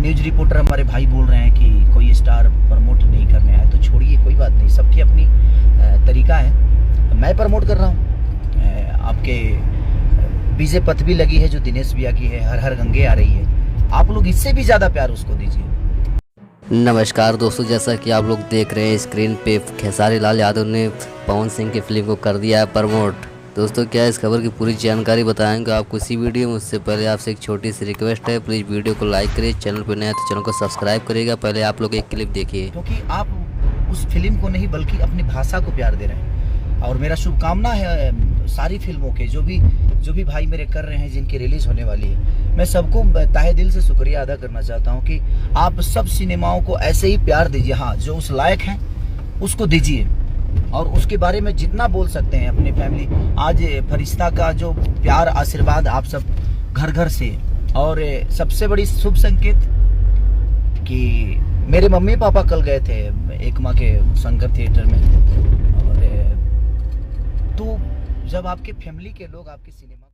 News reporter हमारे भाई बोल रहे हैं कि कोई स्टार प्रमोट नहीं करने आया, तो छोड़िए, कोई बात नहीं, सबकी अपनी तरीका है। मैं प्रमोट कर रहा हूँ। आपके बीजे पथ भी लगी है जो दिनेश भैया की है, हर हर गंगे आ रही है। आप लोग इससे भी ज़्यादा प्यार उसको दीजिए। नमस्कार दोस्तों, जैसा कि आप लोग देख रहे हैं स्क्रीन पे, खेसारी लाल यादव ने पवन सिंह की फिल्म को कर दिया है प्रमोट। दोस्तों, क्या इस खबर की पूरी जानकारी बताएंगे आपको इसी वीडियो में। उससे पहले आपसे एक छोटी सी रिक्वेस्ट है, प्लीज़ वीडियो को लाइक करिए, चैनल पर नया तो चैनल को सब्सक्राइब करिएगा। पहले आप लोग एक क्लिप देखिए, क्योंकि आप उस फिल्म को नहीं बल्कि अपनी भाषा को प्यार दे रहे हैं। और मेरा शुभकामना है सारी फिल्मों के, जो भी भाई मेरे कर रहे हैं, जिनकी रिलीज होने वाली है। मैं सबको तहे दिल से शुक्रिया अदा करना चाहता हूं कि आप सब सिनेमाओं को ऐसे ही प्यार दीजिए। हाँ, जो उस लायक हैं उसको दीजिए, और उसके बारे में जितना बोल सकते हैं अपनी फैमिली। आज फरिश्ता का जो प्यार आशीर्वाद आप सब घर घर से, और सबसे बड़ी शुभ संकेत कि मेरे मम्मी पापा कल गए थे एकमा के शंकर थिएटर में, और तो जब आपके फैमिली के लोग आपके सिनेमा